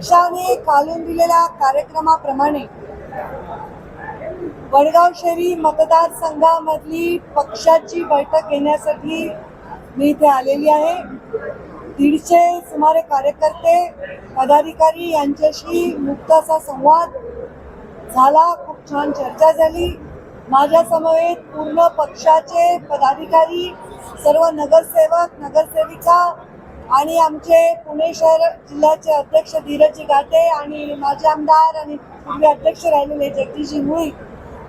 पक्षाने घालून दिलेल्या कार्यक्रमाप्रमाणे वडगाव शहरी मतदारसंघामधली पक्षाची बैठक घेण्यासाठी मी इथे आलेली आहे. 150 सुमारे कार्यकर्ते पदाधिकारी यांच्याशी मुक्त असा संवाद झाला. खूप छान चर्चा झाली. माझ्या समवेत पूर्ण पक्षाचे पदाधिकारी, सर्व नगरसेवक नगरसेविका आणि आमचे पुणे शहर जिल्ह्याचे अध्यक्ष धीरजी घाटे आणि माजी आमदार आणि पूर्वी अध्यक्ष राहिलेले जगदीशजी मुळी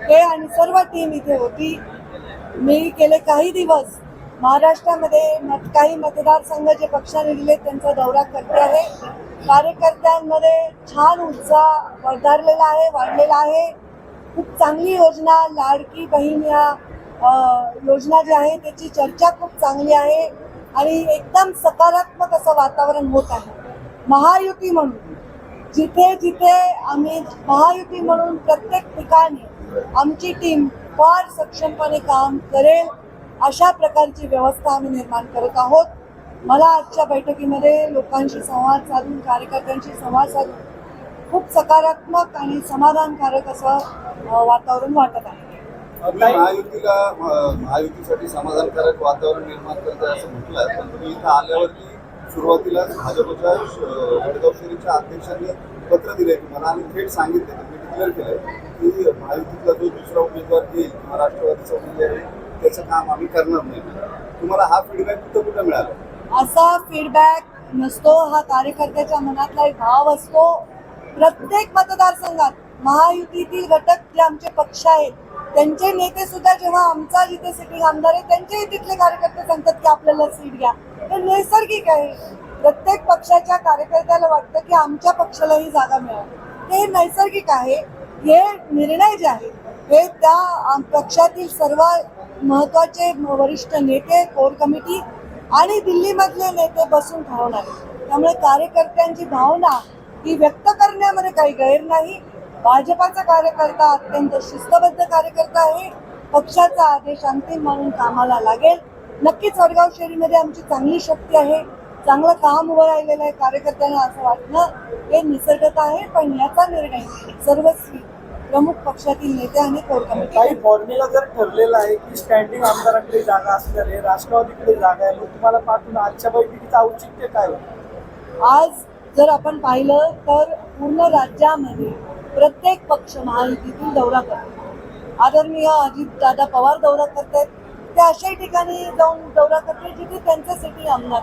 हे आणि सर्व टीम इथे होती. मी गेले काही दिवस महाराष्ट्रामध्ये काही मतदारसंघ जे पक्षाने दिले त्यांचा दौरा करते आहे. कार्यकर्त्यांमध्ये छान उत्साह वाढलेला आहे. खूप चांगली योजना लाडकी बहीण या योजना जी आहे त्याची चर्चा खूप चांगली आहे आणि एकदम सकारात्मक असं वातावरण होत आहे. महायुती म्हणून जिथे जिथे आम्ही महायुती म्हणून प्रत्येक ठिकाणी आमची टीम फार सक्षमपणे काम करेल अशा प्रकारची व्यवस्था आम्ही निर्माण करत आहोत. मला आजच्या बैठकीमध्ये लोकांशी संवाद साधून कार्यकर्त्यांशी संवाद साधून खूप सकारात्मक आणि समाधानकारक असं वातावरण वाटत आहे. महायुतीसाठी समाधानकारक वातावरण निर्माण करत आहे असं म्हटलं, पण तुम्ही इथं आल्यावरती सुरुवातीला भाजपच्या वडगाव शहरीच्या अध्यक्षांनी पत्र दिलंय तुम्हाला आणि थेट सांगितलं, त्यांनी डिक्लेअर केलंय की महायुतीतला जो दुसरा उमेदवार येईल किंवा राष्ट्रवादीचा उमेदवार येईल त्याचं काम आम्ही करणार नाही. तुम्हाला हा फीडबॅक कुठं मिळाला? असा फीडबॅक नसतो. हा कार्यकर्त्याच्या मनातला एक भाव असतो. प्रत्येक मतदारसंघात महायुतीतील घटक जे आमचे पक्ष आहेत त्यांचे नेते सुद्धा जेव्हा आमचा जिथे सिटिंग आमदार आहे त्यांचे तिथले कार्यकर्ते सांगतात की आपल्याला सीट घ्या. हे नैसर्गिक आहे. प्रत्येक पक्षाच्या कार्यकर्त्याला वाटतं की आमच्या पक्षालाही जागा मिळावी. हे नैसर्गिक आहे. हे निर्णय जे आहेत हे त्या पक्षातील सर्व महत्त्वाचे वरिष्ठ नेते, कोर कमिटी आणि दिल्लीमधले नेते बसून ठरवणार. त्यामुळे कार्यकर्त्यांची भावना ही व्यक्त करण्यामध्ये काही गैर नाही. भाजपाचा कार्यकर्ता अत्यंत शिस्तबद्ध कार्यकर्ता आहे. पक्षाचा आदेश अंतिम मानून कामाला लागेल. नक्कीच वडगाव शहरीमध्ये आमची चांगली शक्ती आहे. चांगलं काम उभं राहिलेलं आहे. कार्यकर्त्यांना असं वाटणं हे निसर्गत आहे, पण याचा निर्णय सर्वस्वी प्रमुख पक्षातील नेते आणि कोर कमिटी. काही फॉर्म्युला जर ठरलेला आहे की स्टँडिंग आमदारांकडे जागा असणार आहे, राष्ट्रवादीकडे जागा आहे, मग तुम्हाला पाठवून आजच्या बैठकीचं औचित्य काय होतं? आज जर आपण पाहिलं तर पूर्ण राज्यामध्ये प्रत्येक पक्ष महायुतीतील दौरा करतो. आदरणीय अजितदादा पवार दौरा करतात, ते अशाही ठिकाणी जाऊन दौरा करतात जिथे त्यांचं सिटी आमदार,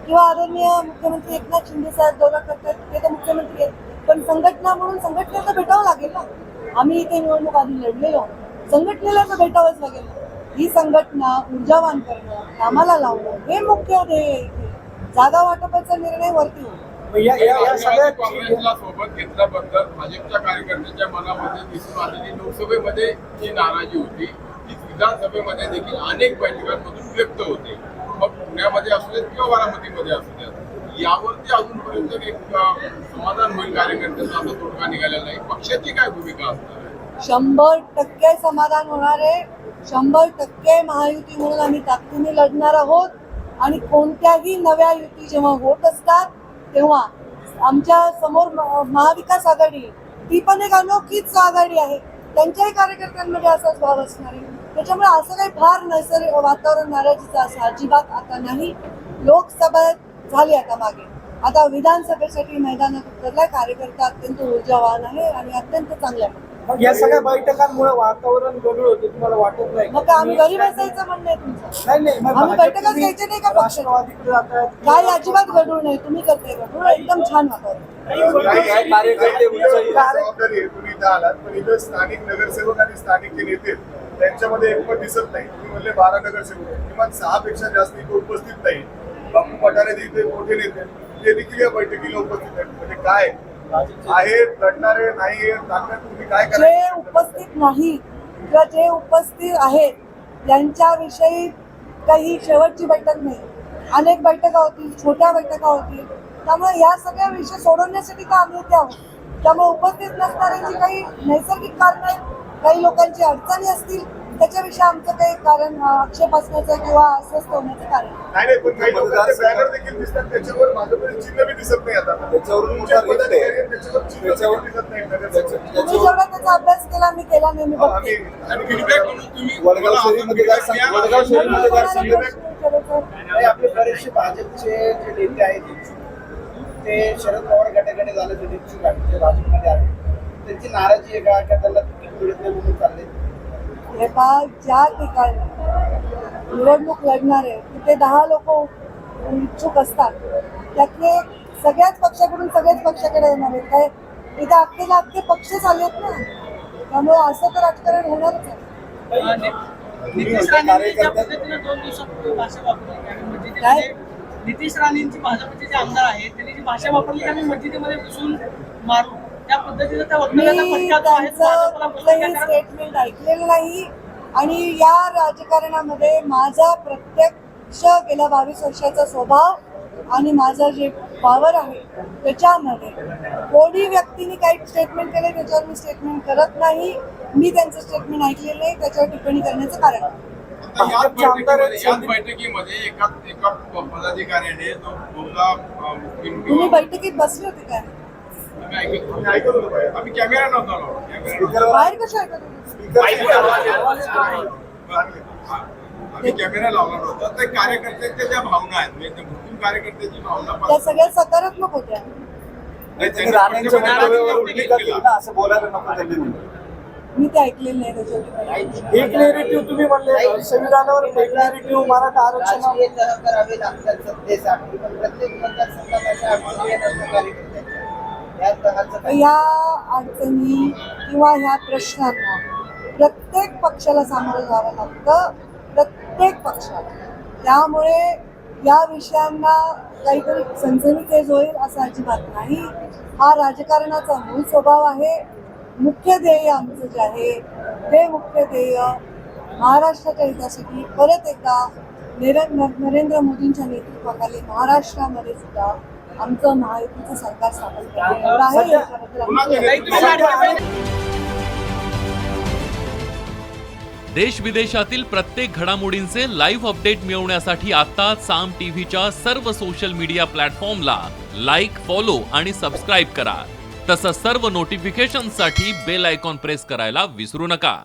किंवा आदरणीय मुख्यमंत्री एकनाथ शिंदे साहेब दौरा करतात, ते तर मुख्यमंत्री आहेत. पण संघटना म्हणून संघटनेला भेटावं लागेल ना. आम्ही इथे निवडणूक आधी लढलेलो, संघटनेला तर भेटावंच लागेल. ही संघटना ऊर्जावान करणं, कामाला लावणं हे मुख्य ध्येय आहे. जागा वाटपाचा निर्णय वरती होतो. काँग्रेसला सोबत घेतल्याबद्दल भाजपच्या कार्यकर्त्यांच्या मनामध्ये दिसून आलेली लोकसभेमध्ये जी नाराजी होती ती विधानसभेमध्ये देखील अनेक बैठकांमधून व्यक्त होते. मग पुण्यामध्ये असू देत किंवा बारामतीमध्ये असू देत, यावरती अजूनपर्यंत एक समाधान होईल कार्यकर्त्यांचा असा तोडगा निघालेला नाही. पक्षाची काय भूमिका असणार आहे? 100% समाधान होणार आहे. 100% महायुती म्हणून आम्ही ताकदीने लढणार आहोत. आणि कोणत्याही नव्या युती जेव्हा होत असतात तेव्हा आमच्या समोर महाविकास आघाडी, ती पण एक अनोखीच आघाडी आहे. त्यांच्याही कार्यकर्त्यांमध्ये असाच भाव असणार आहे. त्याच्यामुळे असं काही फार नैसर्गिक वातावरण नाराजीचं असं अजिबात आता नाही. लोकसभा झाली आता मागे, आता विधानसभेसाठी मैदानात उतरलाय. कार्यकर्ता अत्यंत ऊर्जावान आहे आणि अत्यंत चांगला आहे. मग या सगळ्या बैठकांमुळे वातावरण गढूळ होते, तुम्हाला वाटत नाही? मग आम्ही घरी बसायचं म्हणणं आहे तुमचं? नाही, आम्ही बैठकच घ्यायचे नाही का? राष्ट्रवादीकडे जातात काही अजिबात गढूळ नाही. तुम्ही करताय गढूळ, एकदम छान वातावरण. तुम्ही इथं आलात, पण इथं स्थानिक नगरसेवक आणि स्थानिक जे नेते त्यांच्यामध्ये एकमत दिसत नाही. तुम्ही म्हणले 12 नगरसेवक, किमान 6 पेक्षा जास्त इथे उपस्थित नाही. बापू पठारे इथे मोठे नेते ते देखील या बैठकीला उपस्थित आहेत. म्हणजे काय आहे, लढणारे नाही ताकद तुम्ही काय जे उपस्थित नाही किंवा जे उपस्थित आहेत त्यांच्याविषयी काही शेवटची बैठक नाही. अनेक बैठका होतील, छोट्या बैठका होतील. त्यामुळे या सगळ्या विषय सोडवण्यासाठी तर आम्ही इथे आहोत. त्यामुळे उपस्थित नसणाऱ्यांची काही नैसर्गिक कारण आहेत. काही लोकांची अडचणी असतील त्याच्याविषयी आमचं काही कारण आक्षेप असण्याचं किंवा अस्वस्थ होण्याचं कारण नाही. नाही पण काही लोकांचे बॅनर देखील दिसतात त्याच्यावर भाजपचे चिन्ह बी दिसत नाही आता त्याच्यावरून तुमच्या मोठा रिस्क आहे. पदाधिकारी त्याच्यावर चिन्ह देखील दिसत नाही नगरसेवक. तुम्ही जेवढा त्याचा अभ्यास केला मी केला नाही मी बघते. आणि फीडबॅक म्हणून तुम्ही वडगाव शहरी मतदारसंघ वडगाव शहरी मतदारसंघ आणि आपले बरेचसे भाजपचे जे नेते आहेत ते शरद पवार गटाकडे झाले ते इच्छुक आहेत जे भाजपमध्ये आहेत त्यांची नाराजी आहे का त्यांना तिकीट मिळत नाही म्हणून चालले. हे पहा, ज्या ठिकाणी निवडणूक लढणार आहे तिथे 10 लोक इच्छुक असतात त्यातले सगळ्याच पक्षाकडून सगळ्याच पक्षाकडे येणार आहेत. काय इथे अख्खे पक्षच आलेत ना, त्यामुळे असं तर राजकारण होणारच आहे. नितीश राणेंनी ज्या पद्धतीने 2 दिवसापूर्वी भाषा वापरली आणि मस्जिदीमध्ये नितीश राणेंची भाजपचे जे आमदार आहेत त्यांनी जी भाषा वापरली की आम्ही मस्जिदीमध्ये घुसून मारू, त्या पद्धतीने त्या वक्तव्याचा मी फटका जो आहे तो त्यांचं भाजपला कुठलंही बसला. स्टेटमेंट ऐकलेलं नाही आणि या राजकारणामध्ये माझा प्रत्यक्ष गेल्या 22 वर्षाचा स्वभाव आणि माझा जे पॉवर आहे त्याच्यामध्ये कोणी व्यक्तीने काही स्टेटमेंट केले त्याच्यावर मी स्टेटमेंट करत नाही. मी त्यांचं स्टेटमेंट ऐकलेलं नाही त्याच्यावर टिप्पणी करण्याचं कारण आहे. याच बैठकीमध्ये एका पदाधिकाऱ्याने जो बोलला मुस्लिम तुम्ही बैठकीत बसले होते काय? आम्ही ऐकत होतो बाहेर. आम्ही कॅमेरा नव्हता लावला. बाहेर कशा ऐकत होते? आम्ही कॅमेरा लावला नव्हता. त्या कार्यकर्त्यांच्या ज्या भावना आहेत म्हणजे मुस्लिम कार्यकर्त्याची भावना त्या सगळ्या सकारात्मक होत्या. त्यांनी राणेंच्या वक्तव्यावर टीका केली ना, असं बोलायला नको त्यांनी म्हणलं. मी ते ऐकलेलं नाही त्याच्यावर. एक नेरेटिव्ह तुम्ही म्हणले संविधानावर एक नेरेटिव्ह मराठा आरक्षण राजकीय तह करावे लागतात सत्तेसाठी पण प्रत्येक मतदारसंघात अशा अडचणी येतात कार्यकर्त्यांच्या या तहाचं काही या अडचणी किंवा ह्या प्रश्नांना प्रत्येक पक्षाला सामोरं जावं लागतं, प्रत्येक पक्षाला. त्यामुळे या विषयांना काहीतरी सनसनीखेज होईल असं अजिबात नाही. हा राजकारणाचा मूळ स्वभाव आहे. मुख्य ध्येय आमचं जे आहे ते मुख्य ध्येय महाराष्ट्राच्या हितासाठी परत एकदा नरेंद्र मोदींच्या नेतृत्वाखाली महाराष्ट्रामध्ये सुद्धा आमचं महायुतीचं सरकार स्थापन करण्यात येणार आहे. याच्याबद्दल आमचं देश विदेशातील प्रत्येक घडामोडींचे लाईव्ह अपडेट मिळवण्यासाठी आता साम टीव्हीच्या सर्व सोशल मीडिया प्लॅटफॉर्मला लाईक, फॉलो आणि सबस्क्राईब करा. तसंच सर्व नोटिफिकेशनसाठी बेल आयकॉन प्रेस करायला विसरू नका.